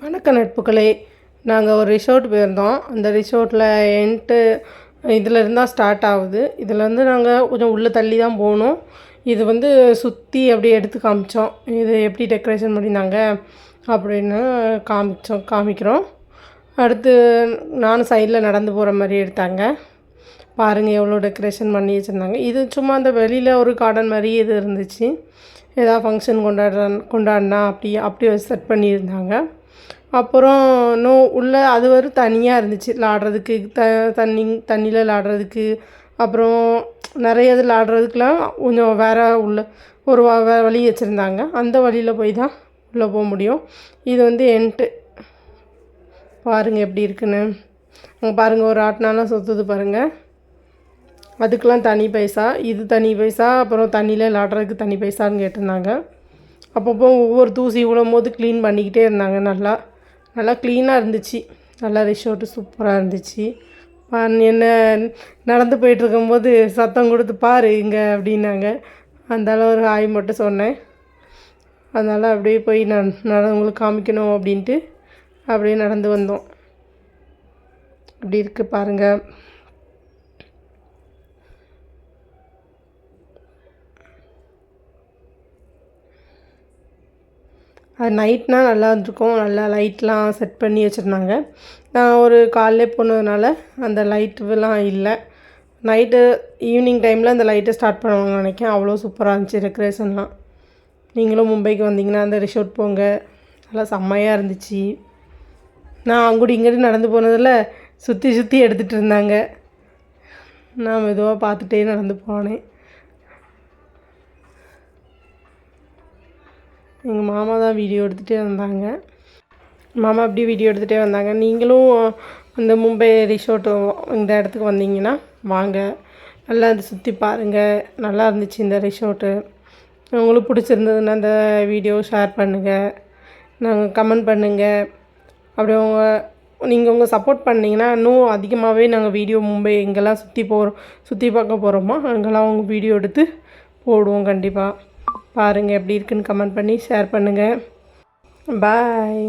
வணக்க நட்புகளே, நாங்கள் ஒரு ரிசோர்ட் போயிருந்தோம். அந்த ரிசோர்ட்டில் இதிலேருந்து தான் ஸ்டார்ட் ஆகுது. இதிலேருந்து நாங்கள் கொஞ்சம் உள்ளே தள்ளி தான் போகணும். இது சுற்றி அப்படியே எடுத்து காமிச்சோம். இது எப்படி டெக்கரேஷன் பண்ணியிருந்தாங்க அப்படின்னு காமிக்கிறோம். அடுத்து நானும் சைடில் நடந்து போகிற மாதிரி எடுத்தாங்க. பாருங்கள் எவ்வளோ டெக்கரேஷன் பண்ணி வச்சுருந்தாங்க. இது சும்மா அந்த வெளியில் ஒரு கார்டன் மாதிரி இது இருந்துச்சு. ஏதாவது ஃபங்க்ஷன் கொண்டாடினா அப்படி செட் பண்ணியிருந்தாங்க. அப்புறம் உள்ளே அது தனியாக இருந்துச்சு விளாட்றதுக்கு, தண்ணியில் விளாட்றதுக்கு. அப்புறம் நிறைய இது விளாட்றதுக்குலாம் கொஞ்சம் வேறு உள்ள ஒரு வழி வச்சுருந்தாங்க. அந்த வழியில் போய் தான் உள்ளே போக முடியும். இது என்ட்டு பாருங்கள் எப்படி இருக்குன்னு. அங்கே பாருங்கள் ஒரு ஆட்டினாலாம் சுற்றுது பாருங்கள். அதுக்கெலாம் தனி பைசா, இது தனி பைசா. அப்புறம் தண்ணியில் விளாட்றதுக்கு தனி பைசான்னு கேட்டிருந்தாங்க. அப்பப்போ ஒவ்வொரு தூசி விழும்போது க்ளீன் பண்ணிக்கிட்டே இருந்தாங்க. நல்லா க்ளீனாக இருந்துச்சு. நல்லா ரிசோர்ட்டு சூப்பராக இருந்துச்சு. என்ன நடந்து போயிட்டுருக்கும்போது சத்தம் கொடுத்து பாரு இங்கே அப்படின்னாங்க. அந்தால ஒரு ஹாய் மட்டும் சொன்னேன். அதனால் அப்படியே போய் உங்களுக்கு காமிக்கணும் அப்படின்ட்டு அப்படியே நடந்து வந்தோம். அப்படி இருக்குது பாருங்கள். அது நைட்னால் நல்லா இருந்திருக்கும். நல்லா லைட்லாம் செட் பண்ணி வச்சுருந்தாங்க. நான் ஒரு காலையிலே போனதுனால அந்த லைட்டுலாம் இல்லை. நைட்டு ஈவினிங் டைமில் அந்த லைட்டை ஸ்டார்ட் பண்ணுவாங்கன்னு நினைக்கிறேன். அவ்வளோ சூப்பராக இருந்துச்சு டெக்கரேஷன்லாம். நீங்களும் மும்பைக்கு வந்தீங்கன்னா அந்த ரிசோர்ட் போங்க, நல்லா செம்மையாக இருந்துச்சு. நான் இங்கிட்டு நடந்து போனதில் சுற்றி எடுத்துகிட்டு இருந்தாங்க. நான் மெதுவாக பார்த்துட்டே நடந்து போனேன். எங்கள் மாமா தான் வீடியோ எடுத்துகிட்டே வந்தாங்க. மாமா அப்படியே வீடியோ எடுத்துகிட்டே வந்தாங்க. நீங்களும் அந்த மும்பை ரிசோர்ட்டு இந்த இடத்துக்கு வந்தீங்கன்னா வாங்க, நல்லா அது சுற்றி பாருங்கள். நல்லா இருந்துச்சு இந்த ரிசோர்ட்டு. உங்களுக்கு பிடிச்சிருந்ததுன்னா அந்த வீடியோ ஷேர் பண்ணுங்கள், நாங்கள் கமெண்ட் பண்ணுங்கள். அப்படி நீங்கள் உங்கள் சப்போர்ட் பண்ணிங்கன்னா இன்னும் அதிகமாகவே நாங்கள் வீடியோ மும்பை எங்கெல்லாம் சுற்றி பார்க்க போகிறோமோ அங்கெல்லாம் அவங்க வீடியோ எடுத்து போடுவோம் கண்டிப்பாக. பாருங்கள் எப்படி இருக்குன்னு கமெண்ட் பண்ணி ஷேர் பண்ணுங்கள். பாய்.